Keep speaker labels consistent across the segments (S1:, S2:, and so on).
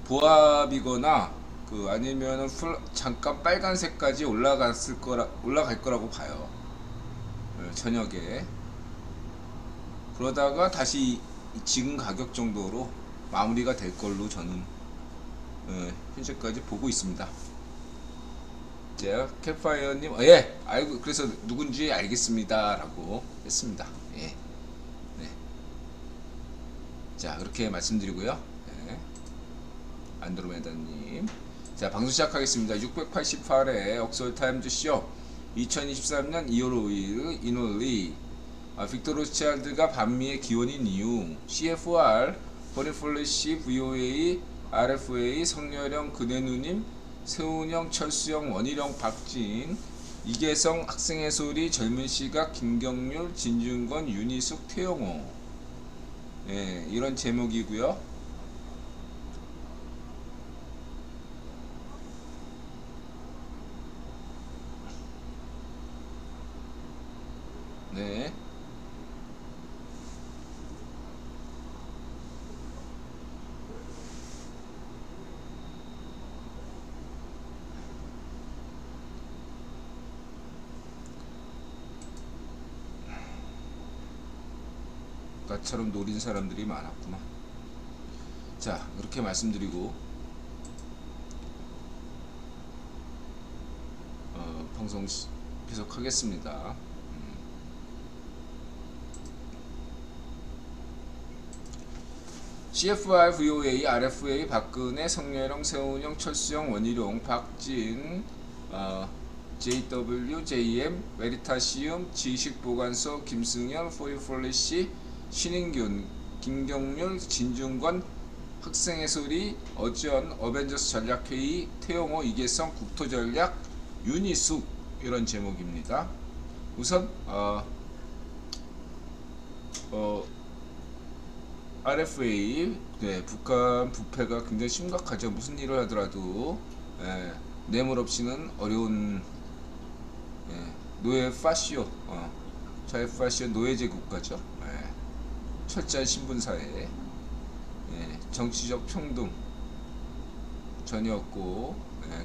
S1: 보합이거나 아니면은 잠깐 빨간색까지 올라갈 거라고 봐요. 저녁에. 그러다가 다시 지금 가격 정도로 마무리가 될 걸로 저는 현재까지 보고 있습니다. 자, 캡파이어님, 예, 알고, 그래서 누군지 알겠습니다. 라고 했습니다. 예. 네. 자, 그렇게 말씀드리고요. 네. 안드로메다님. 자, 방송 시작하겠습니다. 688회 옥설타임즈 쇼. 2023년 2월 5일, 이놀리. 빅터 로스차일드가 반미의 기원인 이유. CFR, 버니폴리시, VOA, RFA, 성렬형, 그대누님, 세훈형, 철수형, 원희령, 박진, 이계성, 학생의 소리, 젊은 시각, 김경률, 진중권, 윤희숙, 태영호. 예, 이런 제목이고요. 네. 나처럼 노린 사람들이 많았구나. 자, 이렇게 말씀드리고 방송 계속하겠습니다. CFR, VOA, RFA, 박근혜, 성렬형, 세훈형, 철수형, 원희룡, 박진, JW, JM, 메리타시움, 지식보관소, 김승현, 포이폴리시, 신인균, 김경률, 진중권, 학생의 소리, 어전, 어벤져스 전략회의, 태용호, 이계성, 국토전략, 윤희숙. 이런 제목입니다. 우선 RFA, 네, 북한 부패가 굉장히 심각하죠. 무슨 일을 하더라도 뇌물 없이는 어려운 노예 파시오, 자유 파시오 노예제 국가죠. 철저한 신분사회, 정치적 평등 전혀 없고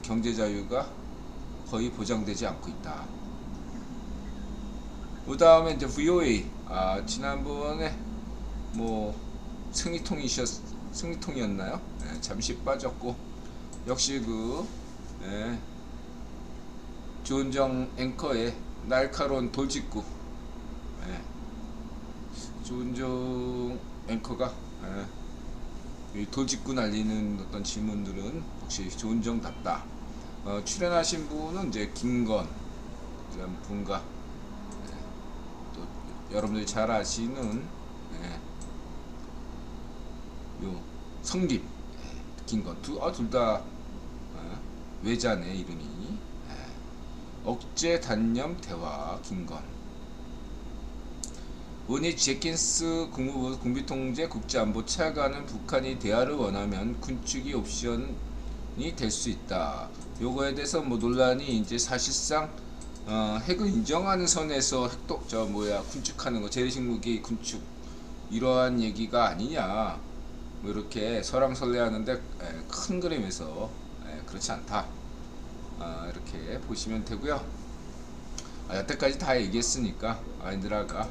S1: 경제 자유가 거의 보장되지 않고 있다. 그 다음에 이제 VOA, 지난번에 뭐 생리통이었나요? 잠시 빠졌고, 역시 조은정 앵커의 날카로운 돌직구. 조은정 앵커가 돌직구 날리는 어떤 질문들은 역시 조은정답다. 출연하신 분은 이제 김건 이런 분과 또 여러분들이 잘 아시는 요 성김, 김건 둘 다 외자네 이름이. 억제 단념 대화 김건. 원희 제킨스 국무부 군비통제 국제안보 차관은 북한이 대화를 원하면 군축이 옵션이 될 수 있다. 요거에 대해서 뭐 논란이 이제 사실상 핵을 인정하는 선에서 군축하는 거, 재래식 무기 군축 이러한 얘기가 아니냐. 뭐 이렇게 설왕설래하는데 큰 그림에서 그렇지 않다. 이렇게 보시면 되고요. 여태까지 다 얘기했으니까 인드라가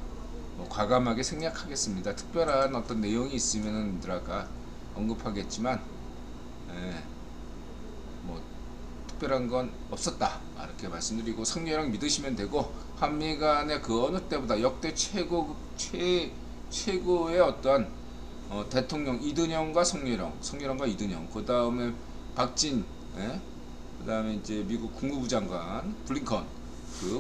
S1: 뭐 과감하게 생략하겠습니다. 특별한 어떤 내용이 있으면 인드라가 언급하겠지만 뭐 특별한 건 없었다. 이렇게 말씀드리고 성렬형 믿으시면 되고, 한미 간의 그 어느 때보다 역대 최고의 어떤 대통령 이든영과 성렬형과 이든영, 그 다음에 박진, 그 다음에 이제 미국 국무부 장관 블링컨,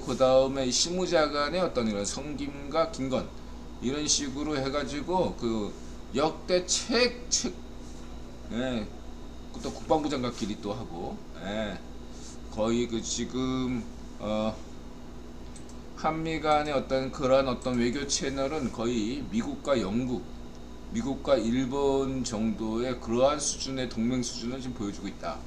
S1: 그 다음에 실무자 간의 어떤 이런 성김과 김건, 이런 식으로 해가지고 역대 또 국방부 장관끼리 또 하고, 거의 지금 한미 간의 그러한 어떤 외교 채널은 거의 미국과 영국, 미국과 일본 정도의 그러한 수준의 동맹 수준을 지금 보여주고 있다.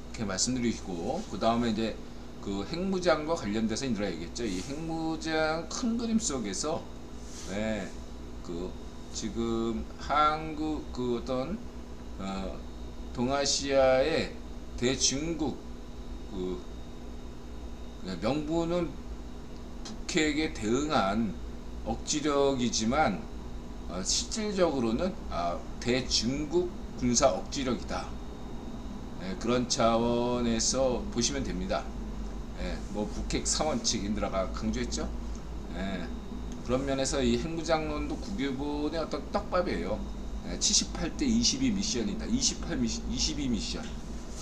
S1: 이렇게 말씀드리고, 그 다음에 이제 핵무장과 관련돼서 인드라 얘기했죠. 이 핵무장 큰 그림 속에서 지금 한국 어떤 동아시아의 대중국 명분은 북핵에 대응한 억지력이지만 실질적으로는 대중국 군사 억지력이다. 그런 차원에서 보시면 됩니다. 뭐 북핵 3원칙 인드라가 강조했죠. 그런 면에서 이 핵무장론도 국유본의 어떤 떡밥이에요. 78대 22 미션이다. 22 미션.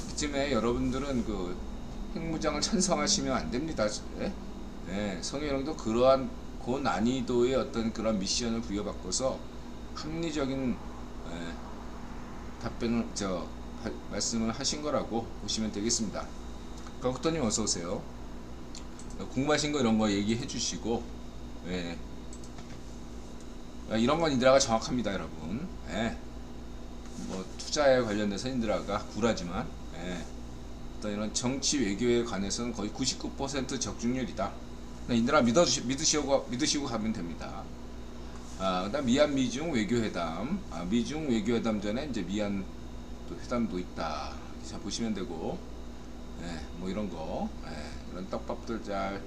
S1: 그쯤에 여러분들은 그 핵무장을 찬성하시면 안 됩니다. 성희롱도 그러한 고난이도의 어떤 그런 미션을 부여받고서 합리적인 답변을 말씀을 하신 거라고 보시면 되겠습니다. 곽국터님 어서 오세요. 궁금하신 거 이런 거 얘기해 주시고, 이런 건 인드라가 정확합니다, 여러분. 뭐 투자에 관련돼서 인드라가 굴하지만, 어떤 이런 정치 외교에 관해서는 거의 99% 적중률이다. 인드라 믿으시고 가면 됩니다. 그다음 미얀 미중 외교회담, 미중 외교회담 전에 이제 미얀 또 회담도 있다. 자 보시면 되고, 뭐 이런 거, 이런 떡밥들 잘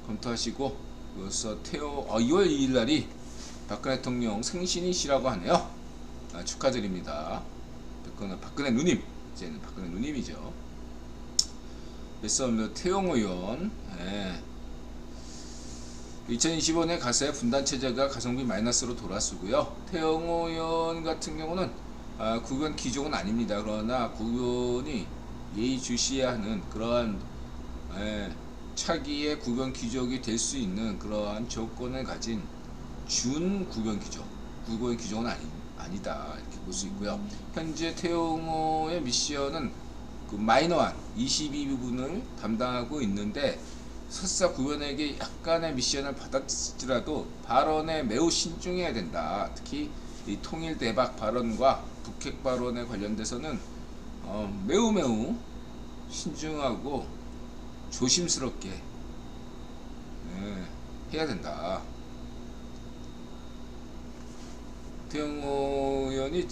S1: 검토하시고, 그래서 2월 2일 날이 박근혜 대통령 생신이시라고 하네요. 축하드립니다. 박근혜 누님, 이제는 박근혜 누님이죠. 그래서 태용 의원, 2025년 가세 분단 체제가 가성비 마이너스로 돌아서고요. 태용 의원 같은 경우는 국연 기종은 아닙니다. 그러나 국연이 예의주시해야 하는 그러한 차기의 국연 귀족이 될 수 있는 그러한 조건을 가진 준 국연 귀족, 국연 귀족은 아니다 이렇게 볼 수 있고요. 현재 태용호의 미션은 그 마이너한 22부분을 담당하고 있는데, 설사 국연에게 약간의 미션을 받았을지라도 발언에 매우 신중해야 된다. 특히 이 통일 대박 발언과 북핵 발언에 관련돼서는 매우 신중하고 조심스럽게 해야 된다. 태용호 의원이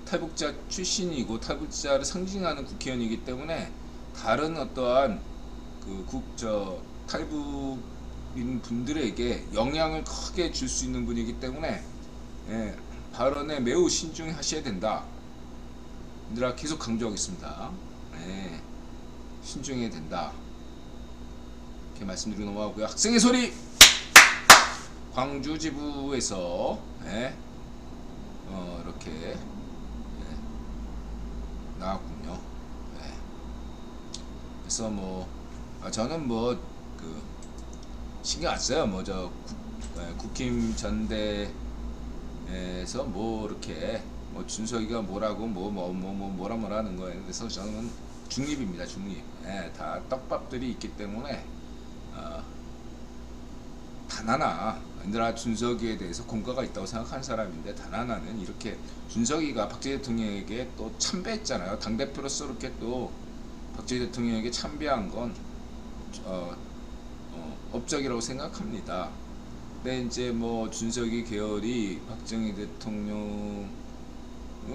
S1: 탈북자 출신이고 탈북자를 상징하는 국회의원이기 때문에 다른 어떠한 탈북인 분들에게 영향을 크게 줄 수 있는 분이기 때문에 발언에 매우 신중하셔야 된다. 얘들아 계속 강조하겠습니다. 신중해야 된다. 이렇게 말씀드리고 넘어가고요. 학생의 소리! 광주 지부에서 이렇게 나왔군요. 그래서 뭐 저는 신경 안 써요. 국힘 전대에서 이렇게 준석이가 뭐라고 뭐라 하는 거예요. 그래서 저는 중립입니다. 중립. 다 떡밥들이 있기 때문에 단 하나, 인드라 준석이에 대해서 공과가 있다고 생각하는 사람인데, 단 하나는 이렇게 준석이가 박정희 대통령에게 또 참배했잖아요. 당대표로서 이렇게 또 박정희 대통령에게 참배한 건 업적이라고 생각합니다. 근데 이제 준석이 계열이 박정희 대통령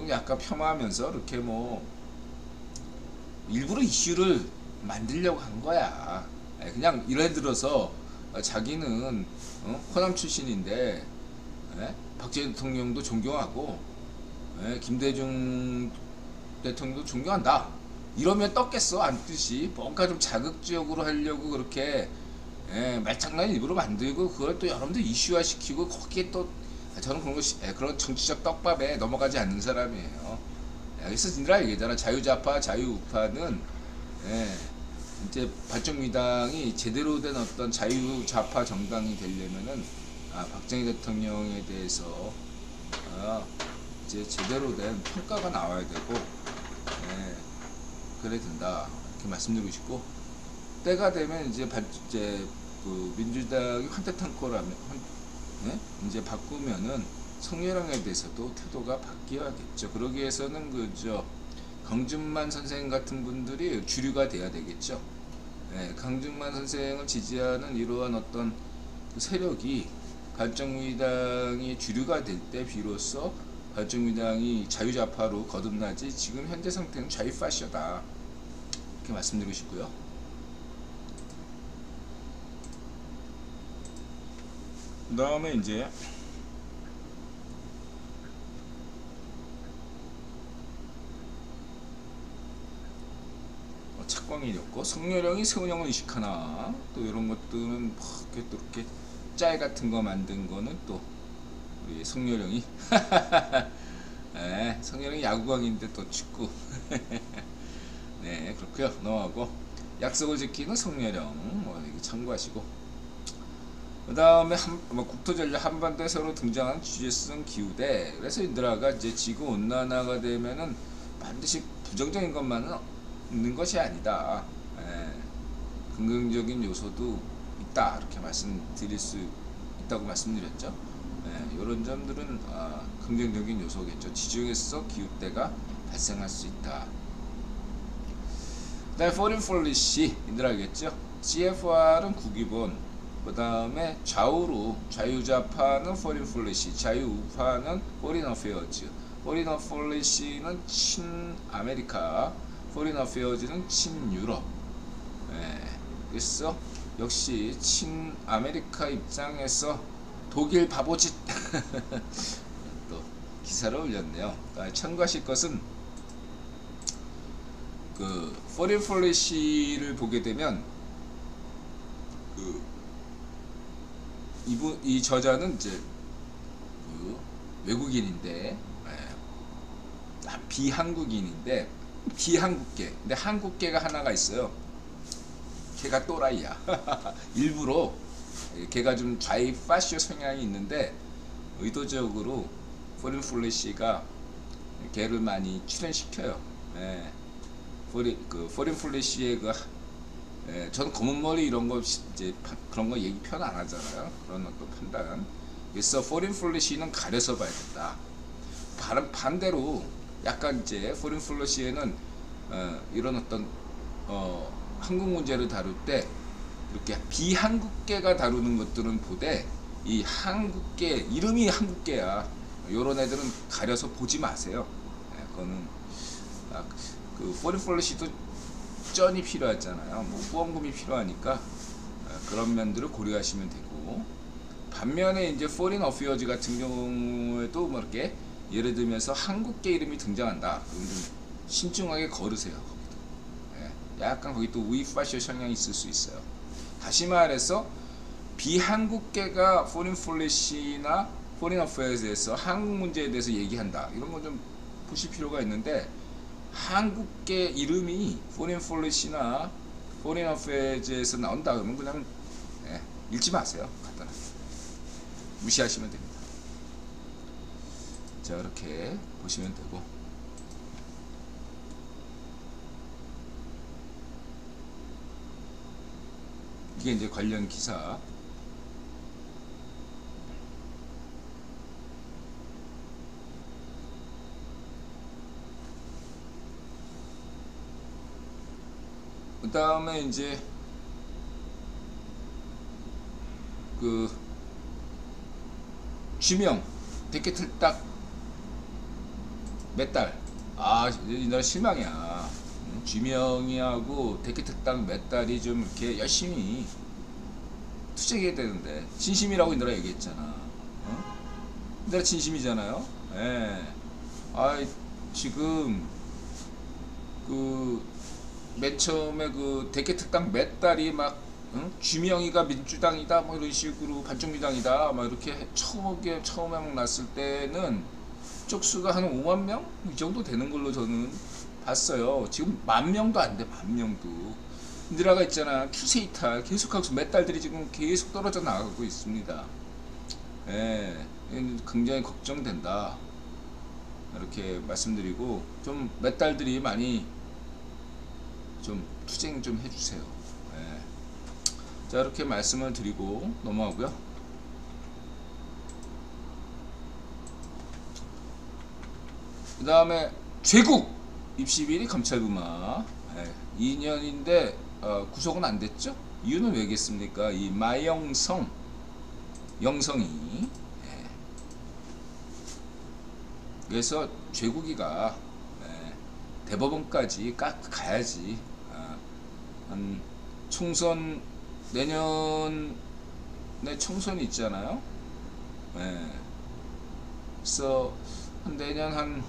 S1: 약간 폄하하면서 이렇게 일부러 이슈를 만들려고 한 거야. 그냥 예를 들어서 자기는 호남 출신인데 박정희 대통령도 존경하고 김대중 대통령도 존경한다. 이러면 떴겠어? 안 뜨지. 뭔가 좀 자극적으로 하려고 그렇게 말장난 일부러 만들고, 그걸 또 여러분들 이슈화 시키고, 거기에 또 저는 그런 정치적 떡밥에 넘어가지 않는 사람이에요. 그래서 인드라 얘기잖아. 자유좌파, 자유우파는 이제 발전미당이 제대로 된 어떤 자유좌파 정당이 되려면은 박정희 대통령에 대해서 이제 제대로 된 평가가 나와야 되고, 그래 된다 이렇게 말씀드리고 싶고, 때가 되면 이제 민주당이 환태탕코라면 이제 바꾸면은 성렬형에 대해서도 태도가 바뀌어야겠죠. 그러기 위해서는 강준만 선생 같은 분들이 주류가 돼야 되겠죠. 강준만 선생을 지지하는 이러한 어떤 세력이 발전미당이 주류가 될 때 비로소 바른정당이 자유좌파로 거듭나지 지금 현재 상태는 좌익파시다 이렇게 말씀드리고 싶고요. 그 다음에 이제 착광이었고 성렬형이 세운형을 의식하나 또 이런 것들은 또 이렇게 짤 같은 거 만든 거는 또 우리 성렬형이 네, 성렬형이 야구광인데 또 축구 네 그렇고요. 넘어가고 약속을 지키는 성렬형 뭐 이거 참고하시고 그 다음에 국토전략 한반도에 새로 등장한 주제성 기후대. 그래서 인드라가 이제 지구 온난화가 되면은 반드시 부정적인 것만은 있는 것이 아니다. 긍정적인 요소도 있다. 이렇게 말씀드릴 수 있다고 말씀드렸죠. 이런 점들은 긍정적인 요소겠죠. 지중해에서 기후대가 발생할 수 있다. 그다음에 foreign policy 인드라겠죠. CFR은 국위본. 그 다음에 좌우로 자유좌파는 foreign policy, 자유우파는 foreign affairs. foreign policy는 친아메리카, foreign affairs는 친유럽. 그래서 역시 친아메리카 입장에서 독일 바보짓 또 기사를 올렸네요. 참고하실 것은 그 foreign policy를 보게 되면 이 저자는 이제 그 외국인인데 비한국인인데 비한국계. 근데 한국계가 하나가 있어요. 걔가 또라이야. 일부러 걔가 좀 좌익 파쇼 성향이 있는데 의도적으로 포린 플래시가 걔를 많이 출연시켜요. 포린 플래시의 저는 검은 머리 이런 거 이제 그런 거 얘기 표현 안 하잖아요. 그런 어떤 판단. 그래서 포린 플래시는 가려서 봐야 된다. 반대로 약간 이제 포린 플래시에는 이런 어떤 한국 문제를 다룰 때 이렇게 비한국계가 다루는 것들은 보되 이 한국계 이름이 한국계야. 요런 애들은 가려서 보지 마세요. 그거는 그 포린 플래시도 쩐이 필요하잖아요. 뭐 후원금이 필요하니까 그런 면들을 고려하시면 되고, 반면에 이제 포린 어피어즈 같은 경우에도 뭐 이렇게 예를 들면서 한국계 이름이 등장한다. 그럼 좀 신중하게 걸으세요. 약간 거기 또 우익 파쇼 성향이 있을 수 있어요. 다시 말해서 비한국계가 포린 폴리시나 포린 어페어즈에서 한국 문제에 대해서 얘기한다. 이런 건 좀 보실 필요가 있는데, 한국계 이름이 포린 폴리시나 포린 어페어즈에서 나온다 그러면 그냥 읽지 마세요. 간단하게 무시하시면 됩니다. 자, 이렇게 보시면 되고, 이게 이제 관련 기사. 그 다음에 이제 그 쥐명 데케틀딱 몇 달. 이날 실망이야. 쥐명이하고 데케틀딱 몇 달이 좀 이렇게 열심히 투쟁해야 되는데, 진심이라고 인더라 얘기했잖아. 인더라 진심이잖아요. 지금 그 맨 처음에 그 대개특당 몇 달이 막 쥐명이가 민주당이다 뭐 이런 식으로 반정민당이다 막 이렇게 처음에 막 났을 때는 쪽수가 한 5만 명 이 정도 되는 걸로 저는 봤어요. 지금 10,000명도 안 돼. 10,000명도. 인드라가 있잖아. 추세 이탈 계속하고 몇 달들이 지금 계속 떨어져 나가고 있습니다. 굉장히 걱정된다. 이렇게 말씀드리고, 좀 몇 달들이 많이 좀 투쟁 좀 해주세요. 자, 이렇게 말씀을 드리고 넘어가고요. 그 다음에 죄국 입시비리 검찰부마 2년인데 구속은 안 됐죠? 이유는 왜겠습니까? 이 영성이 그래서 죄국이가 대법원까지 가야지. 한 총선 내년에 총선이 있잖아요. 그래서 한 내년 한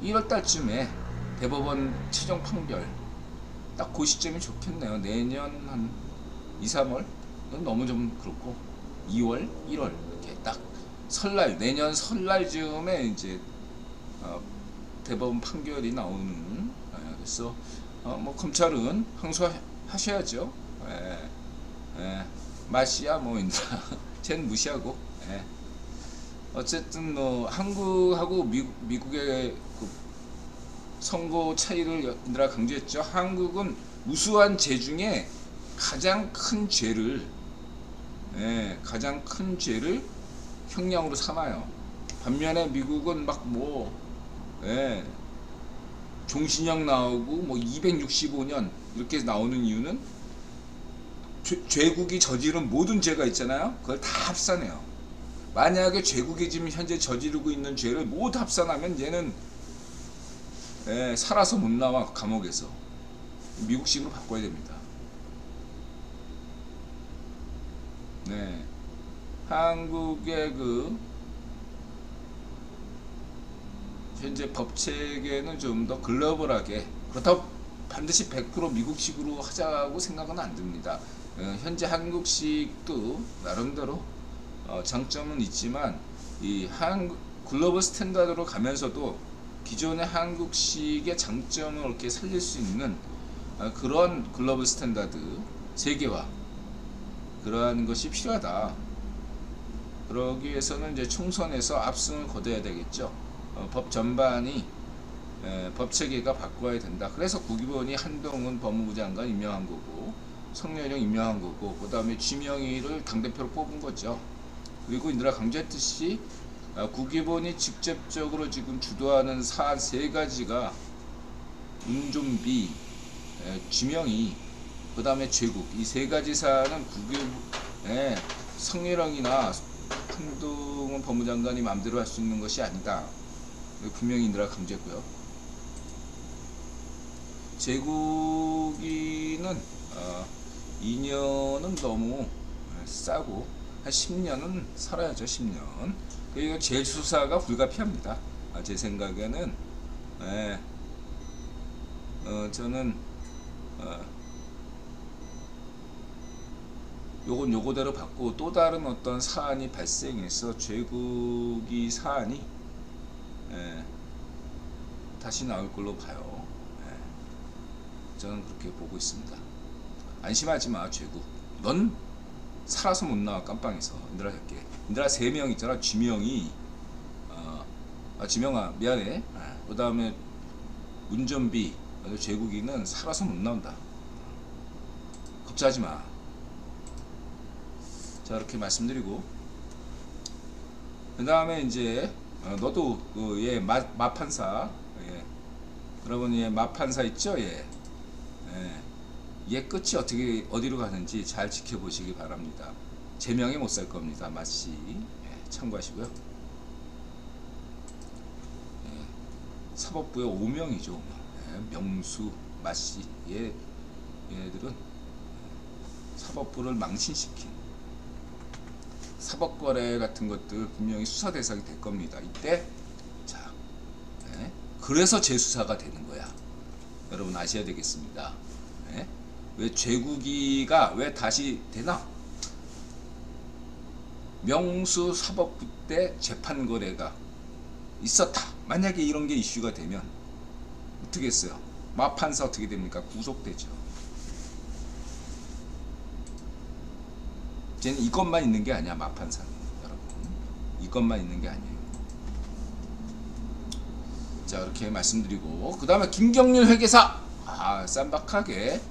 S1: 1월 달쯤에 대법원 최종 판결 딱 그 시점이 좋겠네요. 내년 한 2, 3월 너무 좀 그렇고 2월, 1월 이렇게 딱 설날 내년 설날쯤에 이제 대법원 판결이 나오는. 그래서 뭐 검찰은 항소하셔야죠. 맛이야 뭐 인자 쟤는 무시하고. 어쨌든 뭐 한국하고 미국의 그 선거 차이를 인들아 강조했죠. 한국은 무수한 죄 중에 가장 큰 죄를 형량으로 삼아요. 반면에 미국은 막 뭐 종신형 나오고 뭐 265년 이렇게 나오는 이유는 죄국이 저지른 모든 죄가 있잖아요. 그걸 다 합산해요. 만약에 죄국이 지금 현재 저지르고 있는 죄를 모두 합산하면 얘는 살아서 못 나와 감옥에서. 미국식으로 바꿔야 됩니다. 한국의 그 현재 법 체계는 좀 더 글로벌하게, 그렇다고 반드시 100% 미국식으로 하자고 생각은 안 듭니다. 현재 한국식도 나름대로 장점은 있지만 이 글로벌 스탠다드로 가면서도 기존의 한국식의 장점을 이렇게 살릴 수 있는 그런 글로벌 스탠다드 세계화, 그러한 것이 필요하다. 그러기 위해서는 이제 총선에서 압승을 거둬야 되겠죠. 법 전반이 법 체계가 바꿔야 된다. 그래서 국기본이 한동훈 법무부 장관 임명한 거고, 성렬령 임명한 거고, 그 다음에 지명희를 당대표로 뽑은 거죠. 그리고 인들아 강조했듯이 국기본이 직접적으로 지금 주도하는 사안 3가지가 운좀비, 지명희, 그 다음에 죄국, 이 3가지 사안은 성렬령이나 한동훈 법무장관이 마음대로 할 수 있는 것이 아니다. 분명히 인들아 강조했고요. 제국이는 2년은 너무 싸고 한 10년은 살아야죠. 10년. 그리고 재수사가 불가피합니다. 제 생각에는 저는 요건 요거대로 받고 또 다른 어떤 사안이 발생해서 죄국이 사안이 다시 나올 걸로 봐요. 저는 그렇게 보고 있습니다. 안심하지 마, 죄국. 넌 살아서 못 나와, 깜빵에서. 인들아 할게. 인들아 3명 있잖아. 지명이, 지명아 미안해. 그 다음에 운전비, 죄국이는 살아서 못 나온다. 걱정하지 마. 자, 이렇게 말씀드리고, 그 다음에 이제 너도 마판사, 여러분 마판사 있죠? 얘 끝이 어디로 가는지 잘 지켜보시기 바랍니다. 제명에 못 살 겁니다. 마씨 참고하시고요. 사법부에 5명이죠. 명수, 마씨, 얘들은 사법부를 망신시킨 사법거래 같은 것들 분명히 수사 대상이 될 겁니다. 이때 자, 그래서 재수사가 되는 거야. 여러분 아셔야 되겠습니다. 왜 죄국이가 왜 다시 되나? 명수 사법부 때 재판 거래가 있었다. 만약에 이런 게 이슈가 되면 어떻게 했어요? 마판사 어떻게 됩니까? 구속되죠. 쟤는 이것만 있는 게 아니야. 마판사는 여러분 이것만 있는 게 아니에요. 자, 이렇게 말씀드리고, 그 다음에 김경률 회계사, 쌈박하게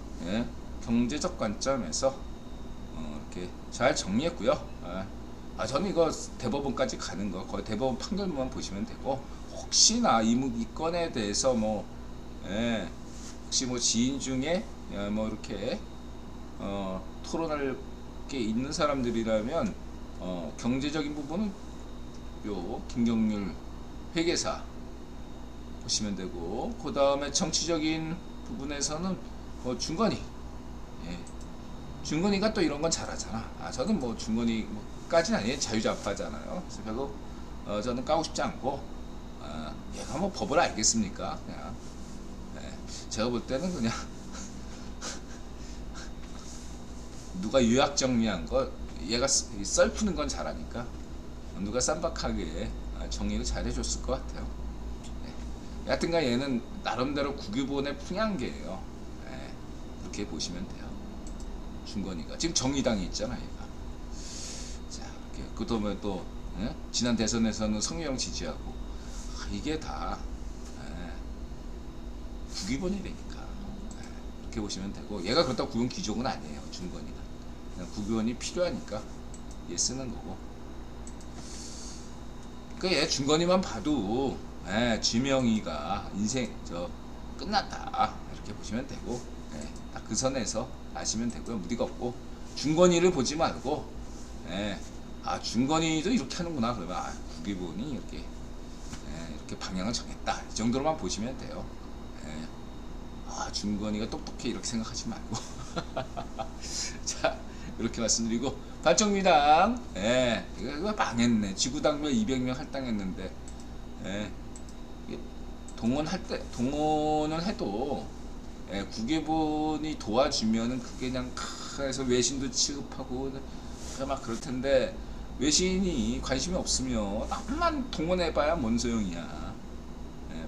S1: 경제적 관점에서 이렇게 잘 정리했고요. 저는 이거 대법원까지 가는 거, 거의 대법원 판결문만 보시면 되고, 혹시나 이 건에 대해서 혹시 지인 중에 이렇게 토론할 게 있는 사람들이라면 경제적인 부분은 요 김경률 회계사 보시면 되고, 그 다음에 정치적인 부분에서는 중건이. 예. 중건이가 또 이런 건 잘하잖아. 저는 뭐 중건이까지는 아니에요. 자유자파잖아요. 그래서 별로 저는 까고 싶지 않고, 얘가 뭐 법을 알겠습니까? 그냥 제가 볼 때는 그냥 누가 유약 정리한 거 얘가 썰 푸는 건 잘하니까 누가 쌈박하게 정리를 잘 해줬을 것 같아요. 여하튼간 얘는 나름대로 국유본의 풍향계예요. 그렇게 보시면 돼요. 중건이가 지금 정의당이 있잖아 얘가. 자, 이렇게 그다음에 또 지난 대선에서는 성유영 지지하고, 이게 다 국유본이라니까. 이렇게 보시면 되고, 얘가 그렇다고 국유본 귀족은 아니에요. 중건이가 그냥 국유본이 필요하니까 얘 쓰는 거고. 그얘 중건이만 봐도 지명이가 인생 끝났다 이렇게 보시면 되고, 딱 그 선에서 아시면 되고요. 무리가 없고, 중건이를 보지 말고 중건이도 이렇게 하는구나 그러면 국유본이 이렇게 방향을 정했다 이 정도로만 보시면 돼요. 중건이가 똑똑해 이렇게 생각하지 말고. 자, 이렇게 말씀드리고, 발정미당 이거 망했네. 지구당면 200명 할당했는데 동원을 해도 국외본이 도와주면은 그게 그냥 해서 외신도 취급하고 막 그럴 텐데, 외신이 관심이 없으면 남만 동원해봐야 뭔 소용이야.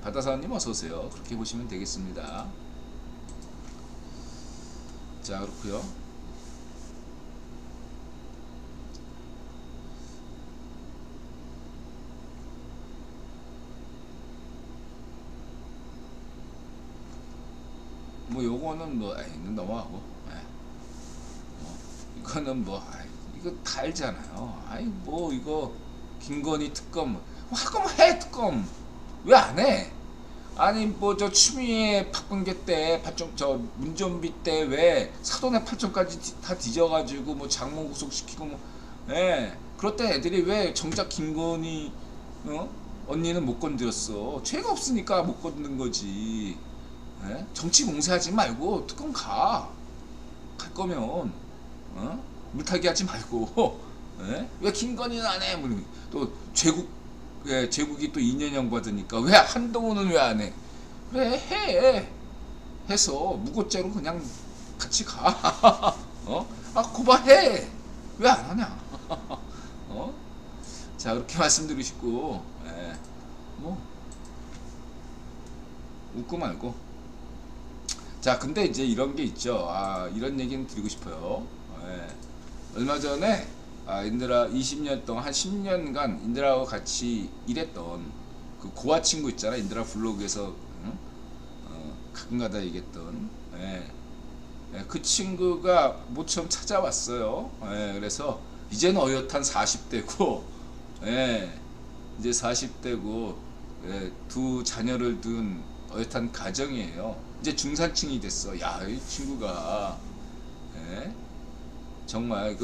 S1: 바다사원님 어서오세요. 그렇게 보시면 되겠습니다. 자, 그렇고요. 뭐 요거는 넘어가고, 이거는 이거 다 알잖아요. 뭐 이거 김건희 특검 할 거면 해. 특검 왜 안 해? 아니 뭐 저 추미애 박근혜 때 문전비 때 왜 사돈의 8점까지 다 뒤져가지고 뭐 장모 구속시키고 그럴 때 애들이 왜 정작 김건희 언니는 못 건드렸어? 죄가 없으니까 못 건든 거지. 정치 공세하지 말고 특검 갈 거면 물타기 하지 말고 왜 김건희는 안 해? 또 제국이 또 2년형 받으니까 왜 한동훈은 왜 안 해? 그래 해. 해서 무고죄로 그냥 같이 가. 고발해. 왜 안 하냐? 자, 그렇게 말씀드리시고, 뭐 웃고 말고. 자, 근데 이제 이런 게 있죠. 이런 얘기는 드리고 싶어요. 얼마 전에 인드라 20년 동안 한 10년간 인드라하고 같이 일했던 그 고아 친구 있잖아. 인드라 블로그에서 가끔가다 얘기했던 그 친구가 모처럼 찾아왔어요. 그래서 이제는 어엿한 40대고 이제 40대고 두 자녀를 둔 어엿한 가정이에요. 이제 중산층이 됐어. 야, 이 친구가 정말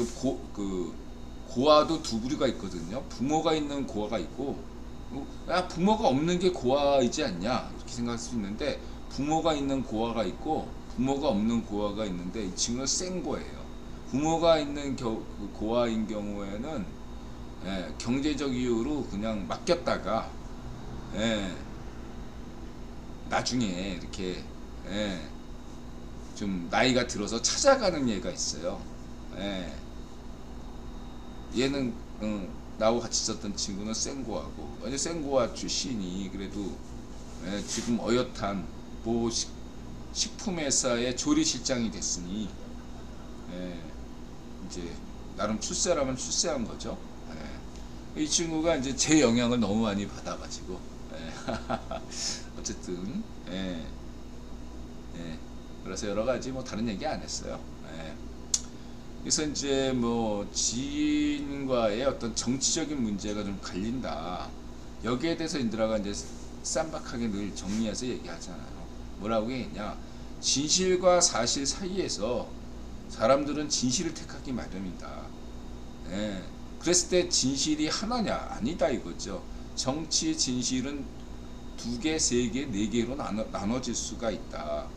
S1: 고아도 두 부류가 있거든요. 부모가 있는 고아가 있고, 부모가 없는 게 고아이지 않냐 이렇게 생각할 수 있는데, 부모가 있는 고아가 있고 부모가 없는 고아가 있는데, 이 친구는 생고예요. 부모가 있는 고아인 경우에는 경제적 이유로 그냥 맡겼다가 나중에 이렇게 좀 나이가 들어서 찾아가는 얘가 있어요. 얘는 나하고 같이 있었던 친구는 생고하고, 완전 생고아 출신이 그래도 지금 어엿한 뭐 식품회사의 조리실장이 됐으니 이제 나름 출세라면 출세한 거죠. 이 친구가 이제 제 영향을 너무 많이 받아가지고 어쨌든 그래서 여러 가지 뭐 다른 얘기 안 했어요. 그래서 이제 뭐 지인과의 어떤 정치적인 문제가 좀 갈린다. 여기에 대해서 인드라가 이제 쌈박하게 늘 정리해서 얘기하잖아요. 뭐라고 했냐? 진실과 사실 사이에서 사람들은 진실을 택하기 마련이다. 그랬을 때 진실이 하나냐? 아니다 이거죠. 정치 진실은 두 개, 세 개, 네 개로 나눠질 수가 있다.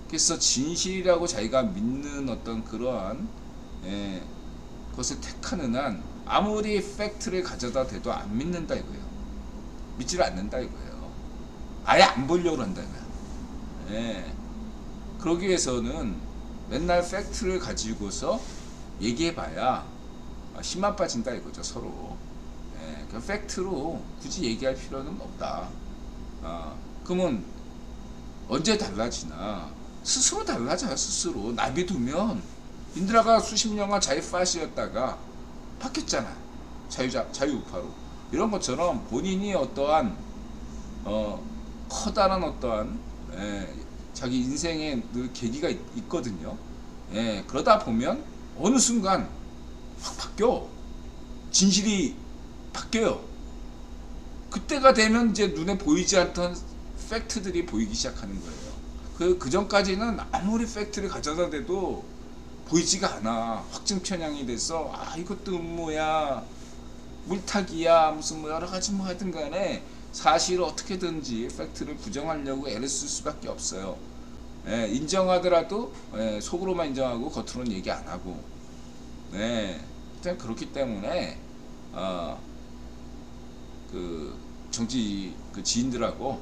S1: 그래서 진실이라고 자기가 믿는 어떤 그러한 것을 택하는 한 아무리 팩트를 가져다 대도 안 믿는다 이거예요. 믿지를 않는다 이거예요. 아예 안 보려고 한다 이거예요. 그러기 위해서는 맨날 팩트를 가지고서 얘기해봐야 힘만 빠진다 이거죠 서로. 그 팩트로 굳이 얘기할 필요는 없다. 그러면 언제 달라지나? 스스로 달라져요. 스스로 나비두면 인드라가 수십 년간 자유파시였다가 바뀌었잖아. 자유우파로. 이런 것처럼 본인이 어떠한 커다란 어떠한 자기 인생의 늘 계기가 있거든요. 그러다 보면 어느 순간 확 바뀌어. 진실이 바뀌어요. 그때가 되면 이제 눈에 보이지 않던 팩트들이 보이기 시작하는 거예요. 그 전까지는 아무리 팩트를 가져다 대도 보이지가 않아. 확증 편향이 돼서 이것도 음모야, 물타기야, 무슨 뭐 여러 가지 뭐 하여튼 간에 사실을 어떻게든지 팩트를 부정하려고 애를 쓸 수밖에 없어요. 인정하더라도 속으로만 인정하고 겉으로는 얘기 안 하고. 그렇기 때문에 그 정치 그 지인들하고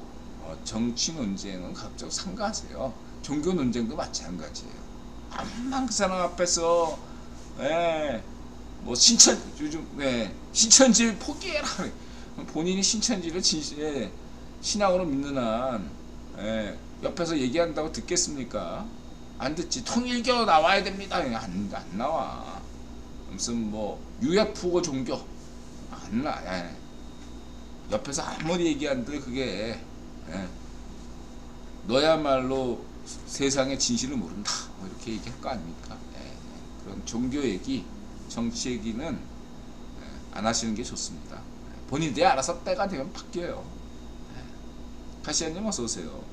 S1: 정치 논쟁은 각적 삼가하세요. 종교 논쟁도 마찬가지예요. 암만 그 사람 앞에서 뭐 요즘 신천지를 포기해라. 본인이 신천지를 신앙으로 믿는 한 옆에서 얘기한다고 듣겠습니까? 안 듣지. 통일교 나와야 됩니다. 안 나와. 무슨 뭐 UFO 종교 안 나. 옆에서 아무리 얘기한들 그게 너야말로 세상의 진실을 모른다 뭐 이렇게 얘기할 거 아닙니까? 그런 종교 얘기, 정치 얘기는 안 하시는 게 좋습니다. 본인들이 알아서 때가 되면 바뀌어요. 가시아님 어서 오세요.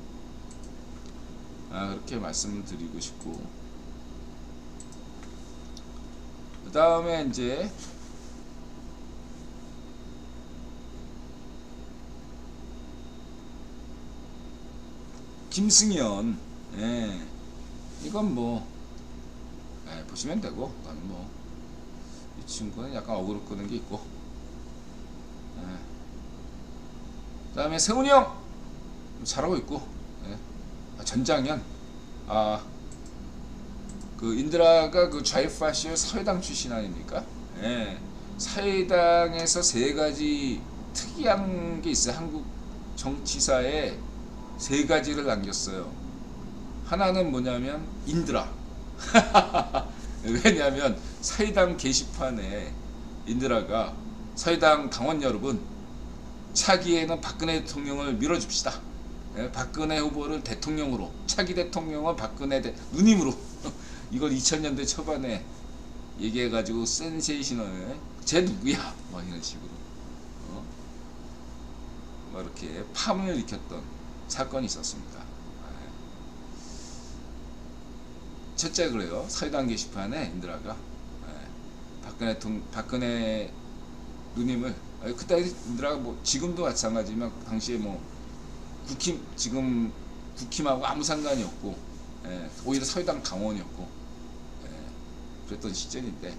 S1: 그렇게 말씀을 드리고 싶고, 그 다음에 이제 김승현, 이건 뭐 보시면 되고, 이건 뭐 이 친구는 약간 어그로 끄는 게 있고, 그 다음에 세훈이 형 잘하고 있고, 전장현, 그 인드라가 그 좌이파시오 사회당 출신 아닙니까? 사회당에서 세 가지 특이한 게 있어요. 한국 정치사에 세 가지를 남겼어요. 하나는 뭐냐면 인드라. 왜냐하면 사회당 게시판에 인드라가 사회당 당원 여러분, 차기에는 박근혜 대통령을 밀어줍시다. 박근혜 후보를 대통령으로, 차기 대통령은 박근혜 누님으로. 이걸 2000년대 초반에 얘기해가지고 센세이셔널, 쟤 누구야? 뭐 이런 식으로 뭐 이렇게 파문을 일으켰던 사건이 있었습니다. 첫째 그래요. 사회당 게시판에 인드라가 박근혜 누님을, 그때 인드라가 뭐 지금도 마찬가지지만 당시에 뭐 지금 국힘하고 아무 상관이 없고 오히려 사회당 당원이었고 그랬던 시절인데,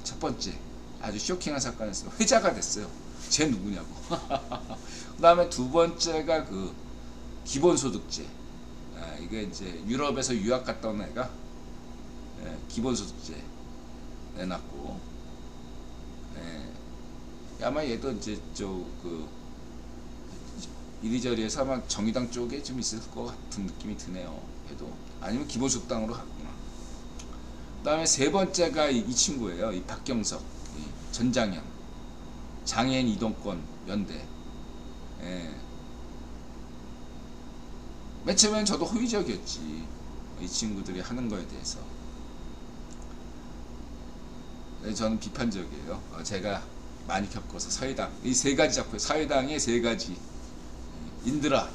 S1: 첫 번째 아주 쇼킹한 사건이었어요. 회자가 됐어요. 쟤 누구냐고. 그 다음에 두 번째가 그 기본소득제. 이게 이제 유럽에서 유학 갔다 온 애가 기본소득제 내놨고, 아마 얘도 이제 그 이리저리에서 아마 정의당 쪽에 좀 있을 것 같은 느낌이 드네요. 얘도 아니면 기본소득당으로 갔구나. 그 다음에 세 번째가 이 친구예요. 이 박경석, 전장현, 장애인 이동권 연대. 맨 처음엔 저도 호의적이었지, 이 친구들이 하는 거에 대해서. 저는 비판적이에요. 제가 많이 겪어서 사회당, 이 세 가지 잡고, 사회당의 세 가지, 인드라,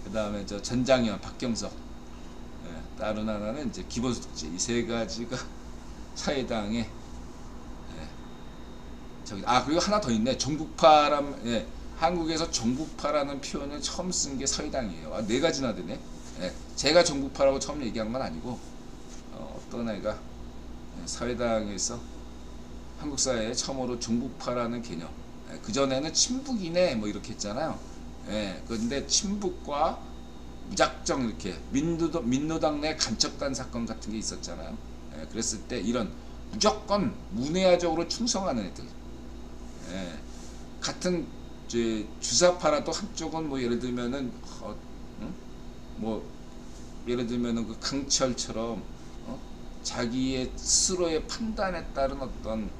S1: 그 다음에 저 전장현, 박경석, 다른 하나는 이제 기본소득제. 이 세 가지가 사회당의 저기, 그리고 하나 더 있네. 종북파란, 한국에서 정부파라는 표현을 처음 쓴 게 사회당이에요. 아, 네 가지나 되네. 예, 제가 정부파라고 처음 얘기한 건 아니고 어떤 애가 사회당에서 한국 사회에 처음으로 종북파라는 개념. 예, 그전에는 친북이네 뭐 이렇게 했잖아요. 예, 그런데 친북과 무작정 이렇게 민노당 내 간첩단 사건 같은 게 있었잖아요. 예, 그랬을 때 이런 무조건 문외화적으로 충성하는 애들. 예, 같은 주사파라도 한쪽은 뭐 예를 들면은 응? 뭐 예를 들면은 그 강철처럼 자기의 스스로의 판단에 따른 어떤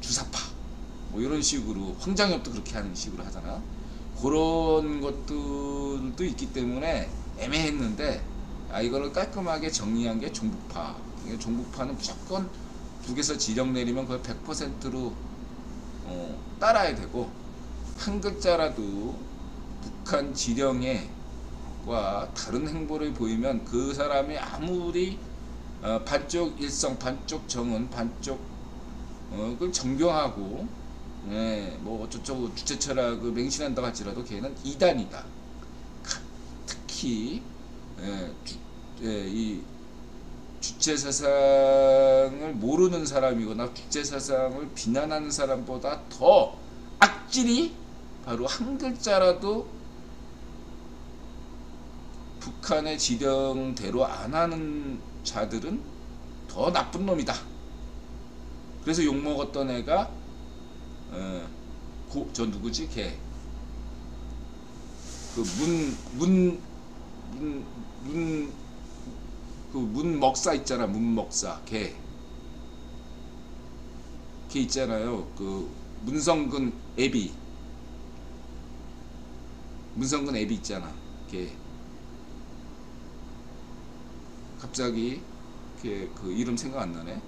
S1: 주사파 뭐 이런 식으로 황장엽도 그렇게 하는 식으로 하잖아. 그런 것들도 있기 때문에 애매했는데 이거를 깔끔하게 정리한 게 종북파. 종북파는 무조건 북에서 지령 내리면 그걸 100%로 따라야 되고 한 글자라도 북한 지령에 과 다른 행보를 보이면 그 사람이 아무리 반쪽 일성, 반쪽 정은, 반쪽 그걸 정교하고 뭐 어쩌고 주체 철학을 맹신한다고 할지라도 걔는 이단이다. 특히 이 주체 사상을 모르는 사람이거나 주체 사상을 비난하는 사람보다 더 악질이 바로 한 글자라도 북한의 지령대로 안 하는 자들은 더 나쁜 놈이다. 그래서 욕먹었던 애가 저 누구지? 걔 그 문먹사 있잖아. 문먹사 걔 있잖아요. 그 문성근 애비 있잖아. 걔 갑자기 그 이름 생각 안 나네.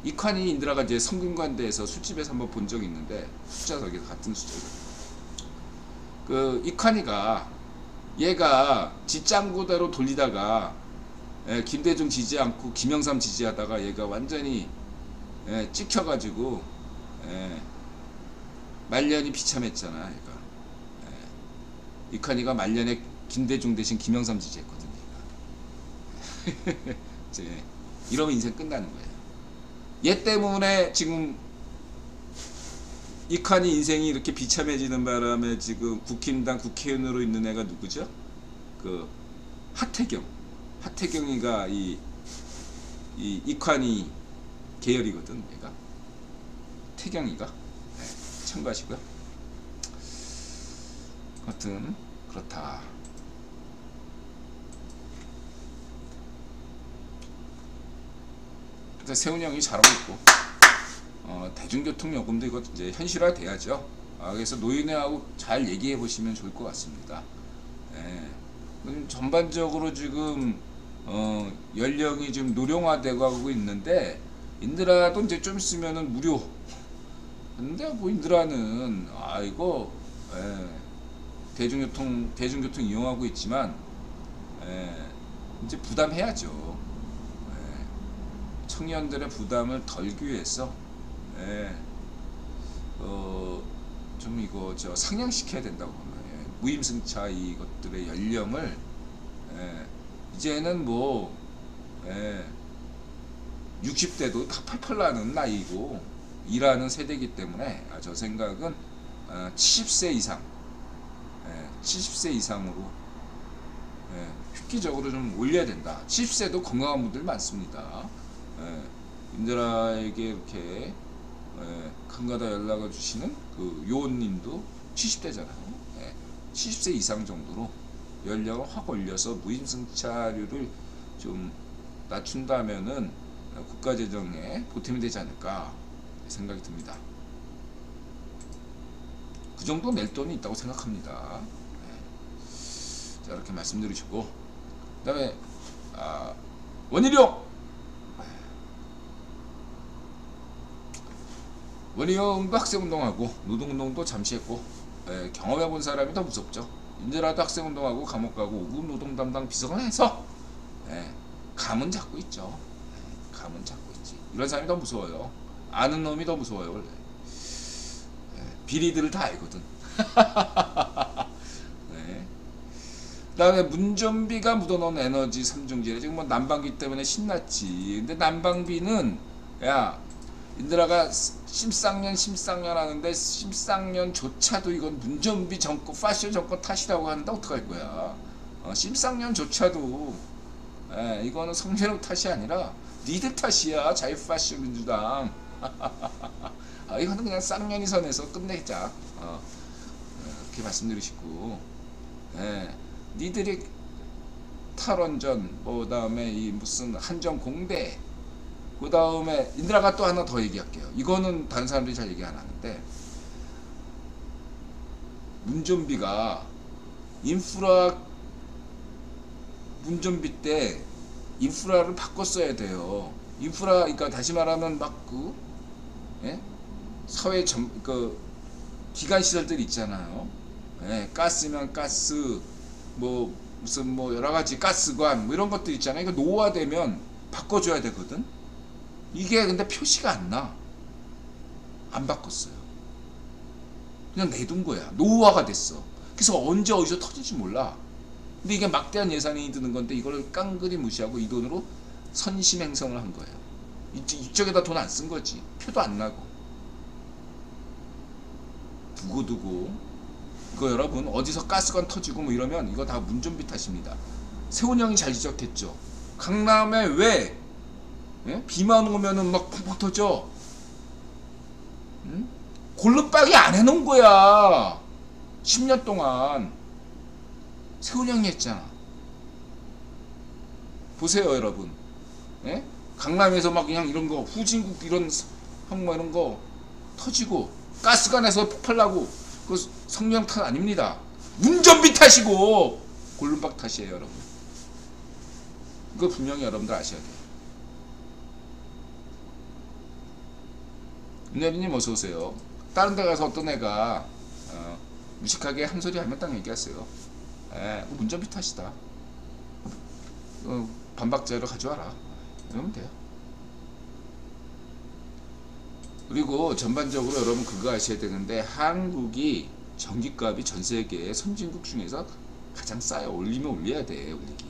S1: 이관희 인드라가 이제 성균관대에서 술집에서 한번 본 적이 있는데 숫자석에 같은 숫자죠. 그 이관희가 얘가 지 짱구대로 돌리다가 김대중 지지 않고 김영삼 지지하다가 얘가 완전히 찍혀가지고 말년이 비참했잖아. 얘가 이관희가 말년에 김대중 대신 김영삼 지지했거든요. 이러면 인생 끝나는 거예요. 얘 때문에 지금 이칸이 인생이 이렇게 비참해지는 바람에 지금 국힘당 국회의원으로 있는 애가 누구죠? 그 하태경이가 이칸이 계열이거든. 얘가 태경이가 참고하시고요. 아무튼 그렇다. 세훈이 형이 잘하고 있고 대중교통 요금도 이거 이제 현실화 돼야죠. 그래서 노인회하고 잘 얘기해 보시면 좋을 것 같습니다. 전반적으로 지금 연령이 좀 노령화되고 하고 있는데 인드라도 이제 좀 있으면은 무료. 근데 뭐 인드라는 이거 대중교통 이용하고 있지만 이제 부담해야죠. 청년들의 부담을 덜기 위해서 좀 이거 상향시켜야 된다고 봅니다. 무임승차 이것들의 연령을 이제는 뭐 60대도 다 팔팔 나는 나이고 일하는 세대이기 때문에 저 생각은 70세 이상 70세 이상으로 획기적으로 좀 올려야 된다. 70세도 건강한 분들 많습니다. 인드라에게 이렇게 간가다 연락을 주시는 그 요원님도 70대잖아요. 70세 이상 정도로 연령을 확 올려서 무임승차율을 좀 낮춘다면은 국가재정에 보탬이 되지 않을까 생각이 듭니다. 그 정도 낼 돈이 있다고 생각합니다. 자, 이렇게 말씀드리시고, 그 다음에 원희룡도 학생운동하고 노동운동도 잠시 했고 경험해본 사람이 더 무섭죠. 인제라도 학생운동하고 감옥 가고 5급 노동담당 비서관 해서 감은 잡고 있죠. 감은 잡고 있지. 이런 사람이 더 무서워요. 아는 놈이 더 무서워요 원래. 비리들을 다 알거든. 네. 그다음에 문전비가 묻어놓은 에너지 3중지래. 지금 뭐 난방비 때문에 신났지. 근데 난방비는 야 인드라가 심쌍년 하는데 심쌍년조차도 이건 문전비 정권 파쇼 정권 탓이라고 하는데 어떡할 거야. 심쌍년조차도 이거는 성재력 탓이 아니라 니들 탓이야. 자유파쇼 민주당. 이거는 그냥 쌍년이 선에서 끝내자. 그렇게 말씀드리고 싶고, 니들이 탈원전, 뭐 그다음에 이 무슨 한전공대, 그 다음에 인드라가 또 하나 더 얘기할게요. 이거는 다른 사람들이 잘 얘기 안 하는데, 문전비가 인프라 문전비 때 인프라를 바꿨어야 돼요. 인프라, 그러니까 다시 말하면 막 사회 기관 시설들 있잖아요. 가스면 가스, 뭐 무슨 뭐 여러 가지 가스관 뭐 이런 것들 있잖아요. 이거 노후화되면 바꿔줘야 되거든. 이게 근데 표시가 안 나. 안 바꿨어요. 그냥 내둔 거야. 노후화가 됐어. 그래서 언제 어디서 터질지 몰라. 근데 이게 막대한 예산이 드는 건데 이걸 깡그리 무시하고 이 돈으로 선심 행성을 한 거예요. 이쪽에다 돈 안 쓴 거지. 표도 안 나고. 두고두고. 이거 여러분 어디서 가스관 터지고 뭐 이러면 이거 다 문전비 탓입니다. 세훈 형이 잘 지적했죠. 강남에 왜 비만 오면은 막 펑펑 터져? 응? 골룸박이 안 해놓은 거야. 10년 동안. 세훈 형이 했잖아. 보세요 여러분. 강남에서 막 그냥 이런 거 후진국 이런 항모 이런 거 터지고 가스관에서 폭발나고 그 성령 탓 아닙니다. 문전비 탓이고 골룸박 탓이에요 여러분. 이거 분명히 여러분들 아셔야 돼요. 은혜리님 어서오세요. 다른 데 가서 어떤 애가 무식하게 한 소리 하면 딱 얘기하세요. 문전비 탓이다. 반박자료 가져와라. 이러면 돼요. 그리고 전반적으로 여러분 그거 아셔야 되는데 한국이 전기값이 전 세계 선진국 중에서 가장 싸요. 올리면 올려야 돼. 올리긴.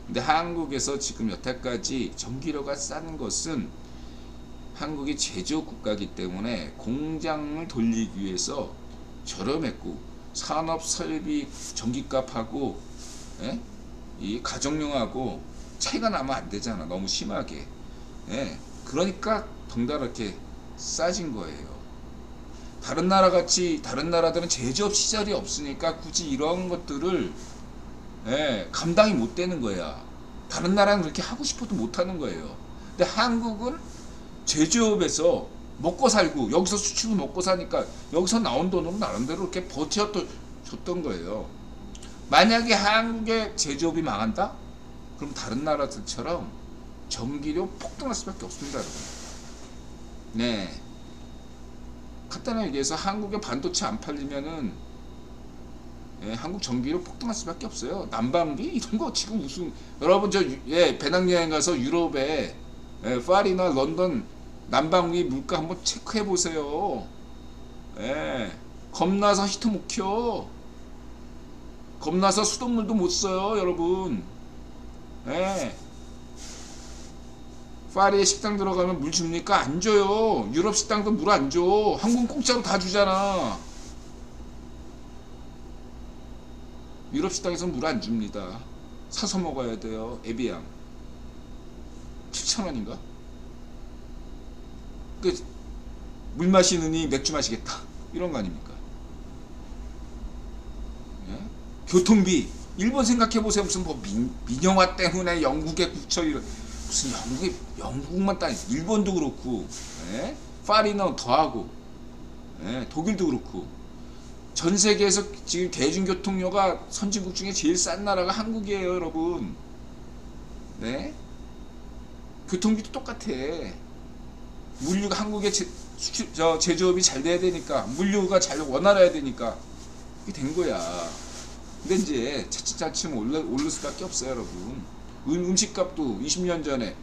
S1: 근데 한국에서 지금 여태까지 전기료가 싼 것은 한국이 제조업 국가이기 때문에 공장을 돌리기 위해서 저렴했고 산업 설비 전기값하고 이 가정용하고 차이가 나면 안 되잖아. 너무 심하게. 그러니까 덩달아 이렇게 싸진 거예요. 다른 나라들은 제조업 시설이 없으니까 굳이 이런 것들을 감당이 못 되는 거야. 다른 나라는 그렇게 하고 싶어도 못 하는 거예요. 근데 한국은 제조업에서 먹고 살고 여기서 수출로 먹고 사니까 여기서 나온 돈으로 나름대로 이렇게 버텨줬던 거예요. 만약에 한국의 제조업이 망한다? 그럼 다른 나라들처럼 전기료 폭등할 수밖에 없습니다, 여러분. 간단하게 얘기해서 한국의 반도체 안 팔리면은 한국 전기료 폭등할 수밖에 없어요. 난방비 이런 거 지금 무슨 여러분 배낭여행 가서 유럽에 파리나 런던 난방비 물가 한번 체크해 보세요. 겁나서 히터 못 켜. 겁나서 수돗물도 못 써요, 여러분. 파리에 식당 들어가면 물 줍니까? 안 줘요. 유럽 식당도 물 안 줘. 한국은 공짜로 다 주잖아. 유럽 식당에서는 물 안 줍니다. 사서 먹어야 돼요. 에비앙 7,000원인가? 물 마시느니 맥주 마시겠다 이런 거 아닙니까? 교통비 일본 생각해보세요. 무슨 뭐 민영화 때문에 영국의 국처 이런 무슨 영국만 따니 일본도 그렇고 파리는 더하고 독일도 그렇고 전 세계에서 지금 대중교통료가 선진국 중에 제일 싼 나라가 한국이에요, 여러분. 교통비도 똑같아. 물류가 한국의 제조업이 잘 돼야 되니까 물류가 잘 원활해야 되니까 이게 된 거야. 근데 이제 차츰 오를 수밖에 없어요, 여러분. 음식값도 20년 전에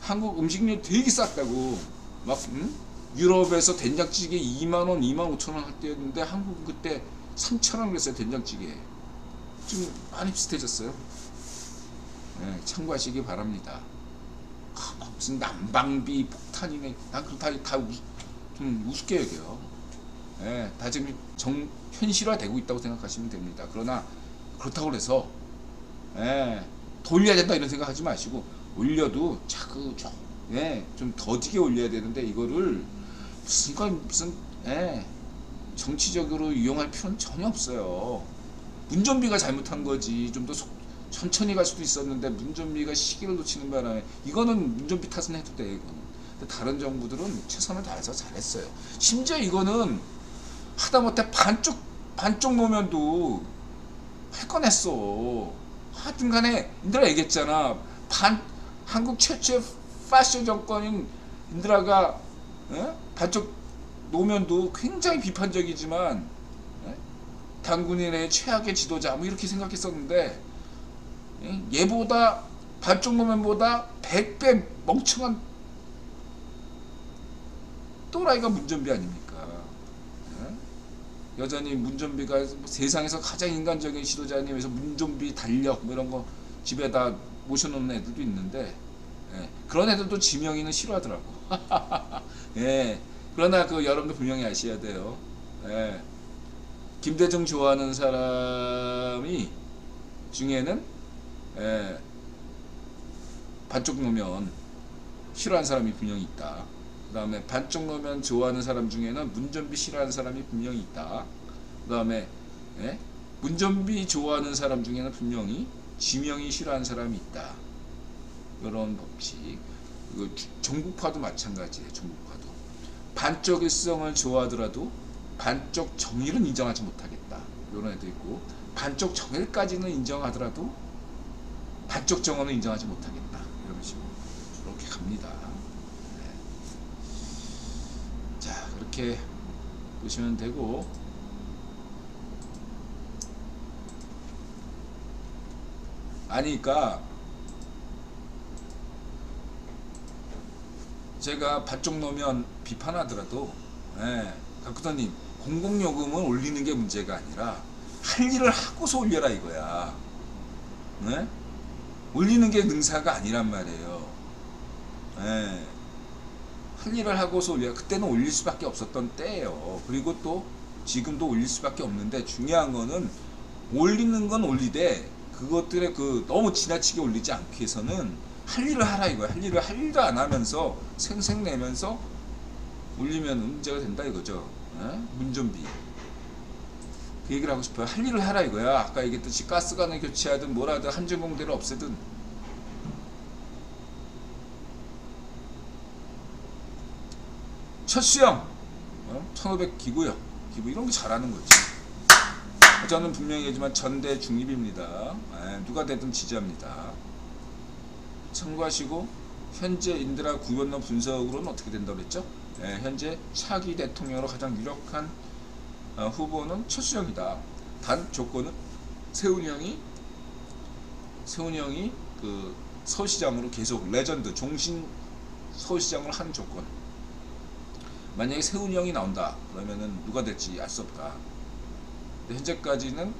S1: 한국 음식료 되게 쌌다고 막 유럽에서 된장찌개 2만원, 2만5천원 할 때였는데 한국은 그때 3천원 그랬어요. 된장찌개. 좀 많이 비슷해졌어요. 네, 참고하시기 바랍니다. 무슨 난방비 폭탄이네. 난 그거 좀 우습게 여겨요. 네, 다 지금 현실화되고 있다고 생각하시면 됩니다. 그러나 그렇다고 해서 더 올려야 된다 이런 생각 하지 마시고, 올려도 차근차근 좀 더디게 올려야 되는데, 이거를 무슨 정치적으로 이용할 필요는 전혀 없어요. 운전비가 잘못한 거지. 좀 더 천천히 갈 수도 있었는데 운전비가 시기를 놓치는 바람에, 이거는 운전비 탓은 해도 돼. 이거는. 근데 다른 정부들은 최선을 다해서 잘했어요. 심지어 이거는 하다못해 반쪽 노면도 할 건 했어. 하여튼 간에 인드라 얘기했잖아. 한국 최초의 파쇼 정권인 인드라가 반쪽 노면도 굉장히 비판적이지만 당군인의 최악의 지도자 뭐 이렇게 생각했었는데, 얘보다 반쪽 노면보다 100배 멍청한 또라이가 문전비 아닙니까? 여전히 문전비가 세상에서 가장 인간적인 지도자님에서 문전비 달력 뭐 이런 거 집에다 모셔놓는 애들도 있는데, 그런 애들도 지명이는 싫어하더라고. 그러나 여러분도 분명히 아셔야 돼요. 김대중 좋아하는 사람이 중에는 반쪽 노면 싫어하는 사람이 분명히 있다. 그 다음에 반쪽 노면 좋아하는 사람 중에는 문전비 싫어하는 사람이 분명히 있다. 그 다음에 문전비 좋아하는 사람 중에는 분명히 지명이 싫어하는 사람이 있다. 이런 법칙. 종북파도 마찬가지예요. 종북파도 반쪽 일성을 좋아하더라도 반쪽 정의는 인정하지 못하겠다. 이런 애도 있고, 반쪽 정의까지는 인정하더라도 반쪽 정의는 인정하지 못하겠다. 이런 식으로 이렇게 갑니다. 자, 그렇게 보시면 되고, 아니까 제가 반쪽 노면 비판하더라도, 각구단님, 공공요금을 올리는 게 문제가 아니라 할 일을 하고서 올려라 이거야. 올리는 게 능사가 아니란 말이에요. 할 일을 하고서 올려야. 그때는 올릴 수밖에 없었던 때예요. 그리고 또 지금도 올릴 수밖에 없는데, 중요한 거는 올리는 건 올리되 그것들에 너무 지나치게 올리지 않기 위해서는 할 일을 하라 이거야. 할 일도 안 하면서 생색내면서 올리면 문제가 된다 이거죠. 문전비. 그 얘기를 하고 싶어요. 할 일을 하라 이거야. 아까 얘기했듯이 가스관을 교체하든 뭐라든 한전공대를 없애든. 첫 수영 1500 기구 이런 거 잘하는 거지. 저는 분명히 얘기하지만 전대 중립입니다. 누가 되든 지지합니다. 참고하시고, 현재 인드라 구변론 분석으로는 어떻게 된다고 그랬죠? 현재 차기 대통령으로 가장 유력한 후보는 최수영이다. 단 조건은 세훈이 형이 서울시장으로 계속 레전드 종신 서울시장을 한 조건. 만약에 세훈이 형이 나온다 그러면은 누가 될지 알 수 없다. 근데 현재까지는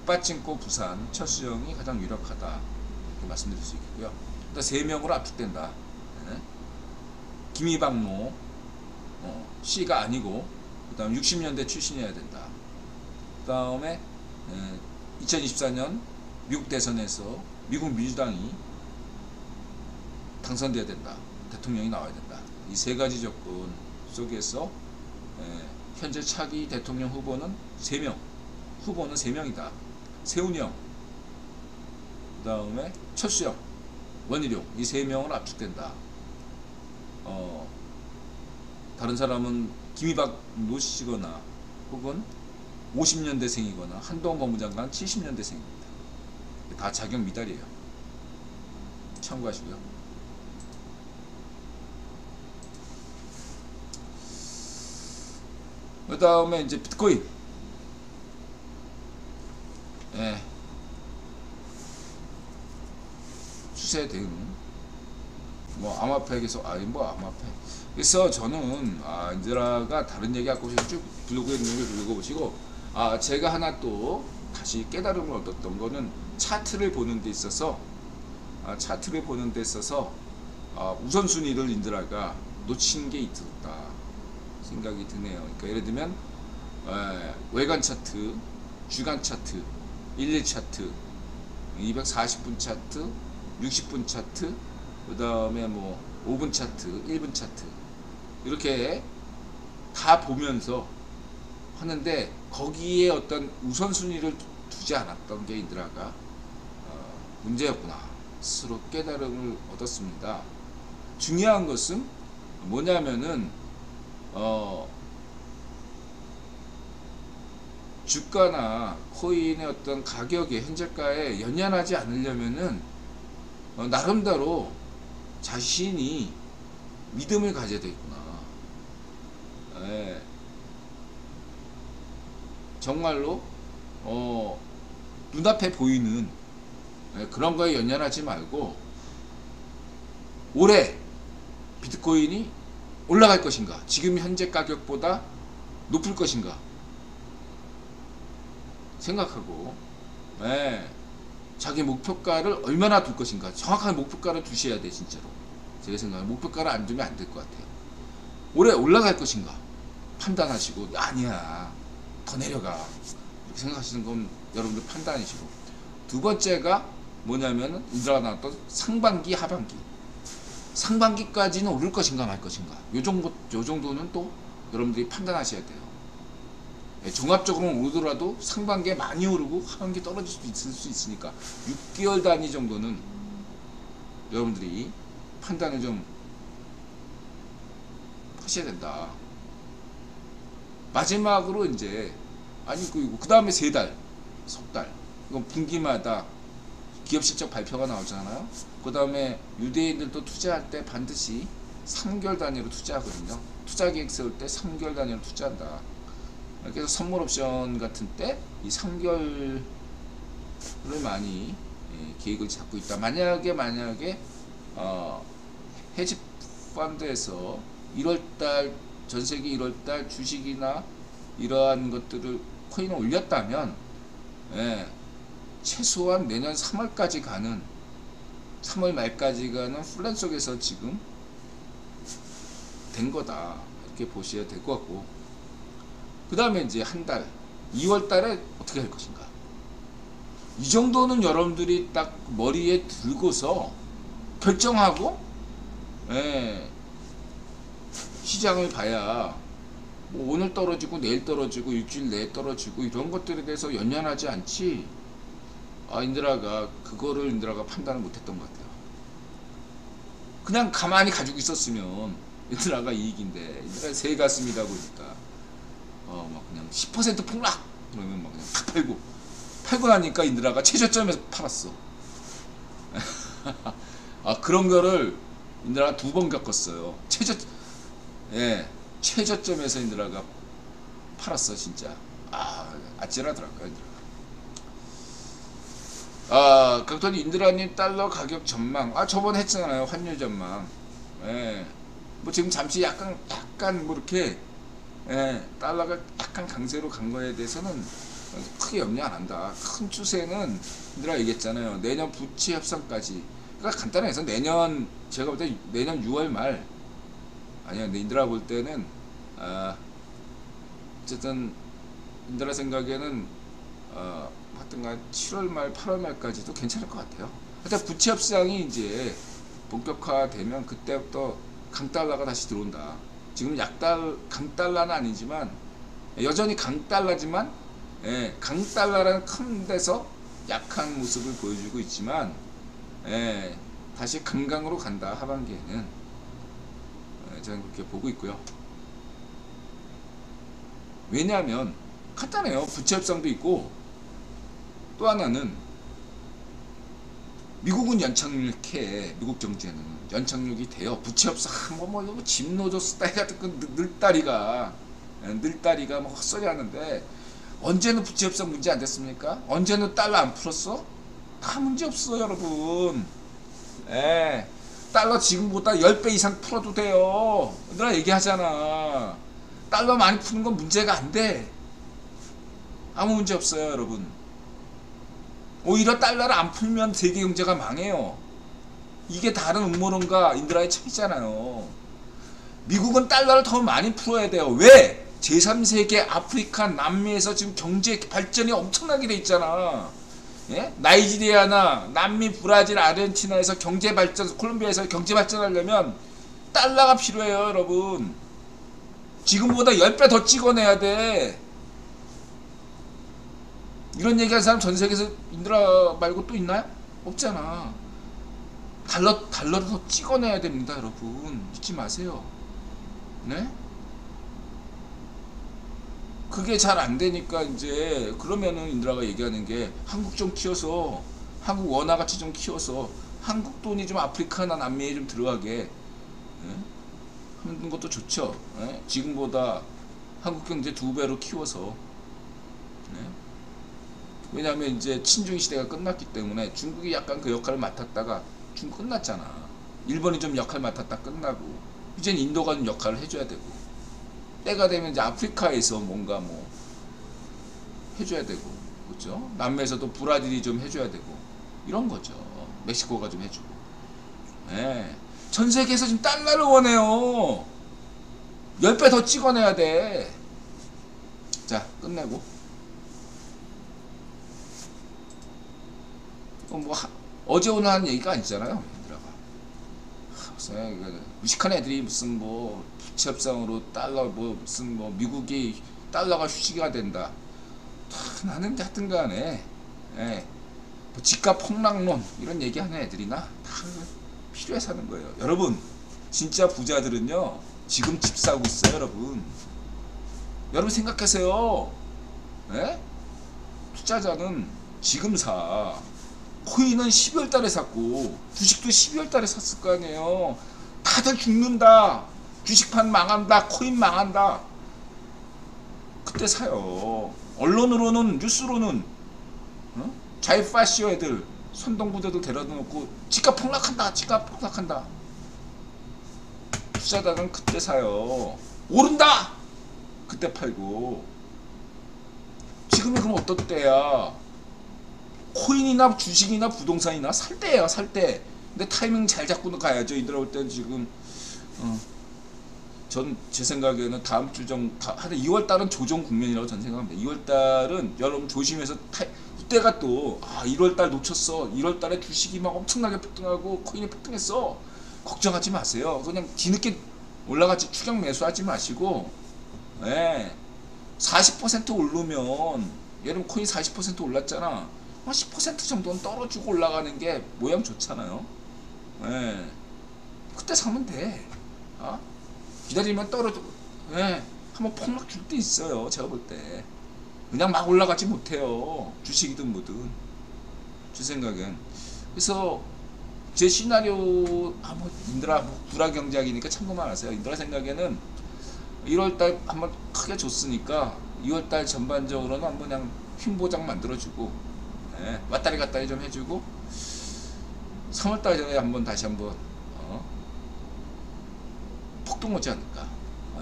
S1: 빠찡코 부산 최수영이 가장 유력하다 이렇게 말씀드릴 수 있겠고요. 일단 3명으로 압축된다. 김이박노 C가 아니고, 그 다음 60년대 출신이어야 된다. 그 다음에 2024년 미국 대선에서 미국 민주당이 당선돼야 된다. 대통령이 나와야 된다. 이 3가지 조건 속에서 현재 차기 대통령 후보는 3명. 후보는 3명이다. 세훈이 형, 그 다음에 최수영, 원희룡, 이 3명으로 압축된다. 다른 사람은 김이박 노씨거나 혹은 50년대생이거나 한동훈 법무장관 70년대생입니다. 다 자격 미달이에요. 참고하시고요. 그 다음에 이제 비트코인. 추세 대응. 뭐 암호화폐 계속 뭐 암호화폐. 그래서 저는 인드라가 다른 얘기 갖고 쭉 블로그에 있는 걸 읽어보시고 제가 하나 또 다시 깨달음을 얻었던 거는 차트를 보는 데 있어서 우선순위를 인드라가 놓친 게 있었다 생각이 드네요. 그러니까 예를 들면 외관 차트, 주간 차트, 일일 차트, 240분 차트, 60분 차트, 그 다음에 뭐 5분 차트, 1분 차트 이렇게 다 보면서 하는데 거기에 어떤 우선순위를 두지 않았던 게 인드라가 문제였구나 스스로 깨달음을 얻었습니다. 중요한 것은 뭐냐면은 주가나 코인의 어떤 가격에 현재가에 연연하지 않으려면은 나름대로 자신이 믿음을 가져야 되겠구나. 정말로 눈앞에 보이는 그런 거에 연연하지 말고 올해 비트코인이 올라갈 것인가, 지금 현재 가격보다 높을 것인가 생각하고 자기 목표가를 얼마나 둘 것인가 정확한 목표가를 두셔야 돼. 진짜로 제가 생각하는 목표가를 안 두면 안 될 것 같아요. 올해 올라갈 것인가 판단하시고 아니야 더 내려가 이렇게 생각하시는 건 여러분들 판단이시고, 두 번째가 뭐냐면 인드라가 나왔던 상반기 상반기까지는 오를 것인가 말 것인가 요 정도는 또 여러분들이 판단하셔야 돼요. 종합적으로는 오르더라도 상반기에 많이 오르고 하반기 떨어질 수도 있을 수 있으니까 6개월 단위 정도는 여러분들이 판단을 좀 하셔야 된다. 마지막으로 이제 그 다음에 3달, 석달 이건 분기마다 기업 실적 발표가 나오잖아요. 그 다음에 유대인들도 투자할 때 반드시 3개월 단위로 투자하거든요. 투자 계획 세울 때 3개월 단위로 투자한다. 그래서 선물 옵션 같은 때 이 3개월을 많이 계획을 잡고 있다. 만약에 헤지 펀드에서 1월달 전세기 1월달 주식이나 이러한 것들을 코인을 올렸다면 최소한 내년 3월까지 가는 3월 말까지 가는 플랜 속에서 지금 된 거다 이렇게 보셔야 될 것 같고, 그 다음에 이제 한 달 2월 달에 어떻게 할 것인가 이 정도는 여러분들이 딱 머리에 들고서 결정하고 시장을 봐야 뭐 오늘 떨어지고 내일 떨어지고 일주일 내에 떨어지고 이런 것들에 대해서 연연하지 않지. 인드라가 판단을 못했던 것 같아요. 그냥 가만히 가지고 있었으면 인드라가 이익인데 인드라 새 가슴이다 보니까 막 그냥 10% 폭락 그러면 막 그냥 탁 팔고 나니까 인드라가 최저점에서 팔았어. 그런 거를 인드라가 2번 겪었어요. 최저점에서 인드라가 팔았어 진짜. 아찔하더라고요 인드라가. 그랬더니 인드라님 달러 가격 전망 저번에 했잖아요. 환율 전망. 뭐 지금 잠시 약간 뭐 이렇게 달러가 약간 강세로 간 거에 대해서는 크게 염려 안 한다. 큰 추세는 인드라 얘기했잖아요. 내년 부채 협상까지. 그러니까 간단해서 제가 볼 때 내년 6월 말 아니야. 인드라 볼 때는 어쨌든 인드라 생각에는 하여튼간 7월 말 8월 말까지도 괜찮을 것 같아요. 하여튼 부채 협상이 이제 본격화되면 그때부터 강달러가 다시 들어온다. 지금 강달러는 아니지만 여전히 강달러지만 강달러라는 큰 데서 약한 모습을 보여주고 있지만 다시 강강으로 간다. 하반기에는 저는 그렇게 보고 있고요. 왜냐하면 간단해요. 부채 협상도 있고 또 하나는 미국은 연착륙해. 미국 정부에는 연착륙이 돼요. 부채 협상 뭐 집노조 스타일 같은 그 늘다리가 뭐 헛소리 하는데 언제는 부채 협상 문제 안 됐습니까? 언제는 달러 안 풀었어? 다 문제 없어 여러분. 달러 지금보다 10배 이상 풀어도 돼요. 내가 얘기하잖아. 달러 많이 푸는 건 문제가 안 돼. 아무 문제 없어요, 여러분. 오히려 달러를 안 풀면 세계 경제가 망해요. 이게 다른 음모론가 인드라의 책이잖아요. 미국은 달러를 더 많이 풀어야 돼요. 왜? 제3세계 아프리카 남미에서 지금 경제 발전이 엄청나게 돼 있잖아. 예? 나이지리아나 남미, 브라질, 아르헨티나에서 경제 발전, 콜롬비아에서 경제 발전하려면 달러가 필요해요, 여러분. 지금보다 10배 더 찍어내야 돼. 이런 얘기하는 사람 전 세계에서 인드라 말고 또 있나요? 없잖아. 달러를 더 찍어내야 됩니다, 여러분. 잊지 마세요. 네? 그게 잘 안 되니까 이제 그러면은 인드라가 얘기하는 게 한국 좀 키워서, 한국 원화 가치 좀 키워서 한국 돈이 좀 아프리카나 남미에 좀 들어가게, 예? 하는 것도 좋죠. 예? 지금보다 한국 경제 2배로 키워서. 예? 왜냐하면 이제 친중 시대가 끝났기 때문에 중국이 약간 그 역할을 맡았다가 중국 끝났잖아. 일본이 좀 역할 맡았다 끝나고 이젠 인도가 좀 역할을 해줘야 되고, 때가 되면 이제 아프리카에서 뭔가 뭐 해줘야 되고, 그렇죠? 남미에서도 브라질이 좀 해줘야 되고, 이런 거죠. 멕시코가 좀 해주고. 네. 전 세계에서 지금 달러를 원해요. 10배 더 찍어내야 돼. 자, 끝내고. 어제 오늘 하는 얘기가 아니잖아요. 무식한 애들이 무슨 뭐 부채 협상으로 달러 뭐 무슨 뭐 미국이 달러가 휴지가 된다. 나는 하여튼 간에, 예, 뭐 집값 폭락론 이런 얘기하는 애들이나 다 필요해서 하는 거예요. 여러분, 진짜 부자들은요 지금 집 사고 있어요. 여러분 생각하세요. 예? 투자자는 지금 사. 코인은 12월 달에 샀고 주식도 12월 달에 샀을 거 아니에요. 다들 죽는다. 주식판 망한다. 코인 망한다. 그때 사요. 언론으로는, 뉴스로는 자이파시오 애들, 선동부대도 데려다 놓고 집값 폭락한다. 집값 폭락한다. 투자자는 그때 사요. 오른다. 그때 팔고. 지금이 그럼 어떨 때야? 코인이나 주식이나 부동산이나 살 때예요, 살 때. 근데 타이밍 잘 잡고 가야죠. 이들 올 때는 지금 전 제 생각에는 다음 주 한 2월 달은 조정 국면이라고 전 생각합니다. 2월 달은 여러분 조심해서 이때가 또 1월 달 놓쳤어. 1월 달에 주식이 막 엄청나게 폭등하고 코인이 폭등했어. 걱정하지 마세요. 그냥 뒤늦게 올라갔지 추격 매수하지 마시고, 예. 40% 오르면, 예를 코인 40% 올랐잖아. 10% 정도는 떨어지고 올라가는 게 모양 좋잖아요. 예. 그때 사면 돼. 기다리면 떨어져. 예. 한번 폭락 줄 때 있어요. 제가 볼 때. 그냥 막 올라가지 못해요. 주식이든 뭐든. 제 생각엔. 그래서 제 시나리오, 인드라 불화 경제학이니까 참고만 하세요. 인드라 생각에는 1월달 한번 크게 줬으니까 2월달 전반적으로는 한번 그냥 휨보장 만들어주고, 예, 왔다리 갔다리 좀 해주고 3월달 전에 다시 한번 폭등 오지 않을까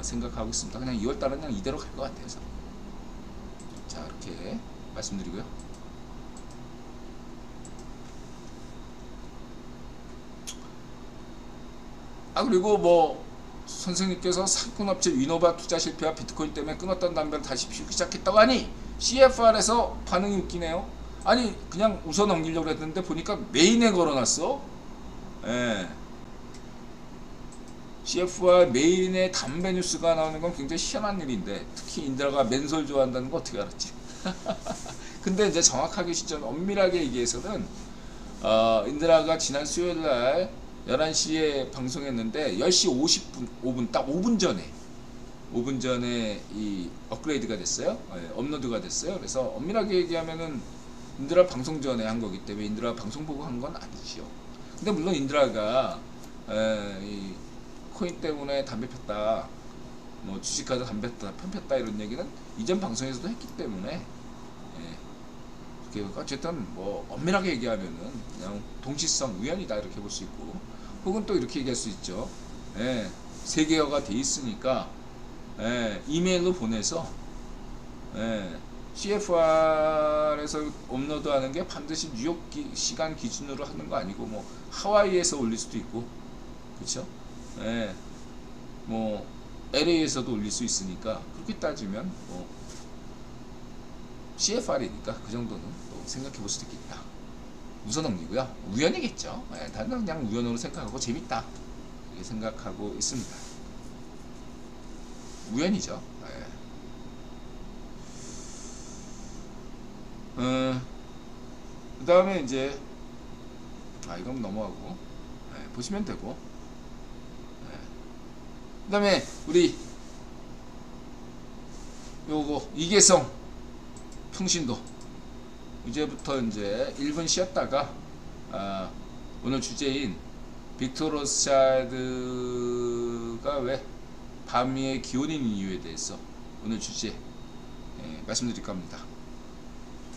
S1: 생각하고 있습니다. 그냥 2월달은 그냥 이대로 갈 것 같아서. 자, 이렇게 말씀드리고요. 그리고 뭐 선생님께서 상품업체 위노바 투자 실패와 비트코인 때문에 끊었던 담배를 다시 피우기 시작했다고 하니 CFR에서 반응이 웃기네요. 아니 그냥 웃어 넘기려고 했는데 보니까 메인에 걸어놨어. 예. CFR 메인에 담배 뉴스가 나오는 건 굉장히 희한한 일인데, 특히 인드라가 맨솔 좋아한다는 거 어떻게 알았지? 근데 이제 정확하게 시점 엄밀하게 얘기해서는 인드라가 지난 수요일날 11시에 방송했는데 10시 50분 5분 딱 5분 전에 이 업그레이드가 됐어요. 업로드가 됐어요. 그래서 엄밀하게 얘기하면은 인드라 방송 전에 한 거기 때문에 인드라 방송 보고 한 건 아니지요. 근데 물론 인드라가 이 코인 때문에 담배 폈다, 뭐 주식하다 담배 폈다 이런 얘기는 이전 방송에서도 했기 때문에, 어쨌든 뭐 엄밀하게 얘기하면은 그냥 동시성 우연이다 이렇게 볼 수 있고, 혹은 또 이렇게 얘기할 수 있죠. 예, 세계화가 돼 있으니까 예, 이메일로 보내서 예, CFR에서 업로드하는 게 반드시 뉴욕 시간 기준으로 하는 거 아니고 뭐 하와이에서 올릴 수도 있고 그렇죠? 예, 뭐 LA에서도 올릴 수 있으니까 그렇게 따지면 뭐 CFR이니까 그 정도는 또 생각해 볼 수도 있겠다. 웃어 넘기고요. 우연이겠죠. 예, 다른 그냥 우연으로 생각하고 재밌다 이렇게 생각하고 있습니다. 우연이죠. 예. 그 다음에 이제 이건 넘어가고 보시면 되고 그 다음에 우리 요거 이계성 통신도 이제부터 이제 1분 쉬었다가 오늘 주제인 빅터 로스차일드가 왜 밤위의 기혼인 이유에 대해서 오늘 주제 말씀드릴까 합니다.